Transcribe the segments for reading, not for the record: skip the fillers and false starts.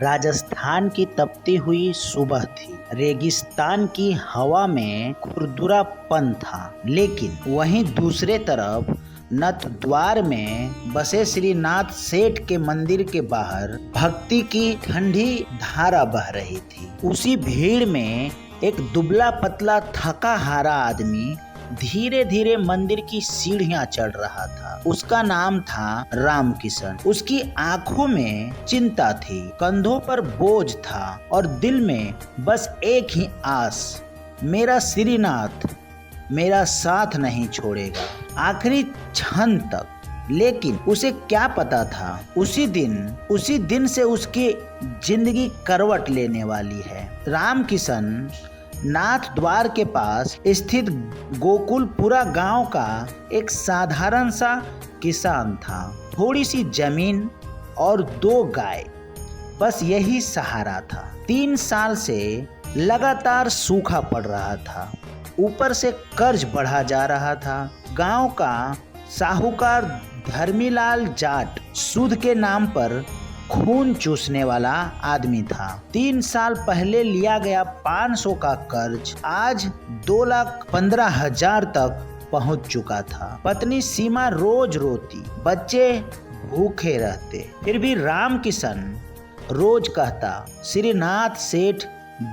राजस्थान की तपती हुई सुबह थी। रेगिस्तान की हवा में खुरदुरापन था, लेकिन वहीं दूसरे तरफ नथद्वार में बसे श्रीनाथ सेठ के मंदिर के बाहर भक्ति की ठंडी धारा बह रही थी। उसी भीड़ में एक दुबला पतला थका हारा आदमी धीरे धीरे मंदिर की सीढ़ियां चढ़ रहा था। उसका नाम था राम किशन। उसकी आंखों में चिंता थी, कंधों पर बोझ था और दिल में बस एक ही आस, मेरा श्रीनाथ मेरा साथ नहीं छोड़ेगा आखिरी क्षण तक। लेकिन उसे क्या पता था, उसी दिन से उसकी जिंदगी करवट लेने वाली है। राम किशन नाथ द्वार के पास स्थित गोकुलपुरा गांव का एक साधारण सा किसान था। थोड़ी सी जमीन और 2 गाय, बस यही सहारा था। 3 साल से लगातार सूखा पड़ रहा था, ऊपर से कर्ज बढ़ा जा रहा था। गांव का साहूकार धर्मीलाल जाट सूद के नाम पर खून चूसने वाला आदमी था। 3 साल पहले लिया गया 500 का कर्ज आज 2,15,000 तक पहुंच चुका था। पत्नी सीमा रोज रोती, बच्चे भूखे रहते। फिर भी राम किशन रोज कहता, श्रीनाथ सेठ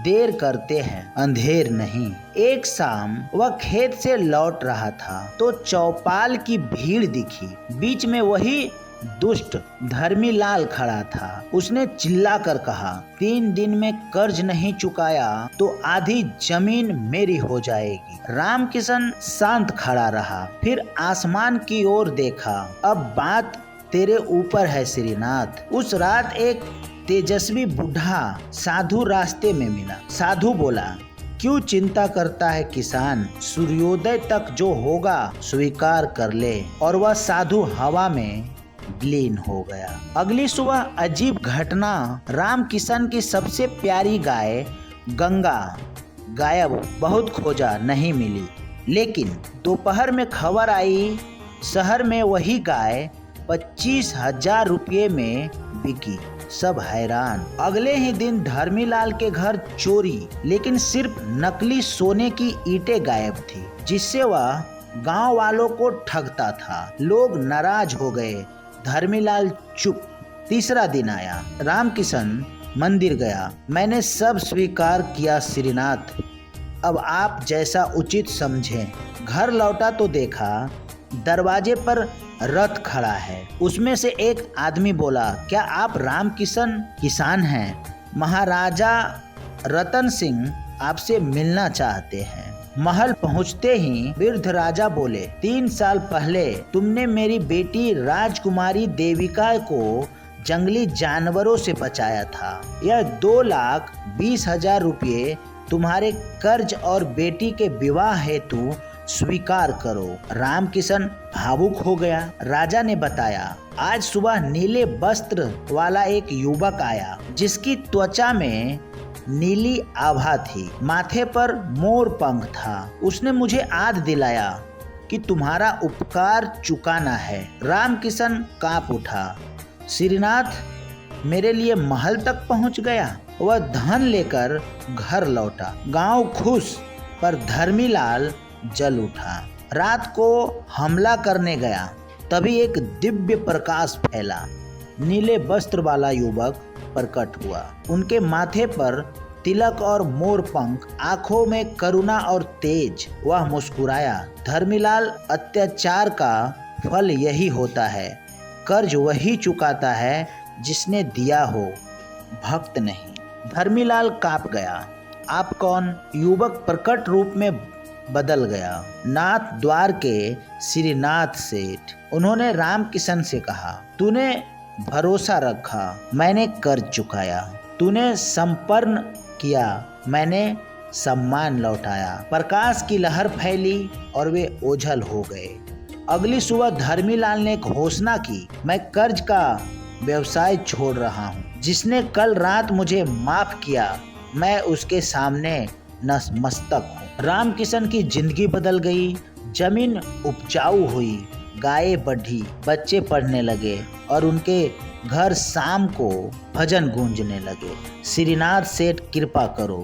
देर करते हैं, अंधेर नहीं। एक शाम वह खेत से लौट रहा था तो चौपाल की भीड़ दिखी। बीच में वही दुष्ट धर्मीलाल खड़ा था। उसने चिल्लाकर कहा, 3 दिन में कर्ज नहीं चुकाया तो आधी जमीन मेरी हो जाएगी। राम किशन शांत खड़ा रहा, फिर आसमान की ओर देखा। अब बात तेरे ऊपर है श्रीनाथ। उस रात एक तेजस्वी बूढ़ा साधु रास्ते में मिला। साधु बोला, क्यों चिंता करता है किसान, सूर्योदय तक जो होगा स्वीकार कर ले। और वह साधु हवा में विलीन हो गया। अगली सुबह अजीब घटना। राम किशन की सबसे प्यारी गाय गंगा गायब। बहुत खोजा, नहीं मिली। लेकिन दोपहर में खबर आई, शहर में वही गाय 25,000 रुपये में बिकी। सब हैरान। अगले ही दिन धर्मीलाल के घर चोरी, लेकिन सिर्फ नकली सोने की ईंटें गायब थी, जिससे वह गांव वालों को ठगता था। लोग नाराज हो गए। धर्मीलाल चुप। तीसरा दिन आया। राम किशन मंदिर गया। मैंने सब स्वीकार किया श्रीनाथ, अब आप जैसा उचित समझें। घर लौटा तो देखा दरवाजे पर रथ खड़ा है। उसमें से एक आदमी बोला, क्या आप राम किशन किसान हैं? महाराजा रतन सिंह आपसे मिलना चाहते हैं। महल पहुंचते ही वृद्ध राजा बोले, 3 साल पहले तुमने मेरी बेटी राजकुमारी देविका को जंगली जानवरों से बचाया था। यह 2,20,000 रुपये तुम्हारे कर्ज और बेटी के विवाह हेतु स्वीकार करो। राम किशन भावुक हो गया। राजा ने बताया, आज सुबह नीले वस्त्र वाला एक युवक आया, जिसकी त्वचा में नीली आभा थी, माथे पर मोर पंख था। उसने मुझे याद दिलाया कि तुम्हारा उपकार चुकाना है। राम किशन कांप उठा। श्रीनाथ मेरे लिए महल तक पहुंच गया। वह धन लेकर घर लौटा। गांव खुश, पर धर्मीलाल जल उठा। रात को हमला करने गया, तभी एक दिव्य प्रकाश फैला। नीले वस्त्र वाला युवक प्रकट हुआ। उनके माथे पर तिलक और मोर पंख, आंखों में करुणा और तेज। वह मुस्कुराया, धर्मीलाल, अत्याचार का फल यही होता है। कर्ज वही चुकाता है जिसने दिया हो, भक्त नहीं। धर्मीलाल कांप गया। आप कौन? युवक प्रकट रूप में बदल गया। नाथ द्वार के श्रीनाथ सेठ। उन्होंने राम किशन से कहा, तूने भरोसा रखा, मैंने कर्ज चुकाया। तूने समर्पण किया, मैंने सम्मान लौटाया। प्रकाश की लहर फैली और वे ओझल हो गए। अगली सुबह धर्मीलाल ने घोषणा की, मैं कर्ज का व्यवसाय छोड़ रहा हूँ। जिसने कल रात मुझे माफ किया, मैं उसके सामने नतमस्तक हूँ। राम किशन की जिंदगी बदल गई। जमीन उपजाऊ हुई, गायें बढ़ी, बच्चे पढ़ने लगे और उनके घर शाम को भजन गूंजने लगे। श्रीनाथ सेठ कृपा करो।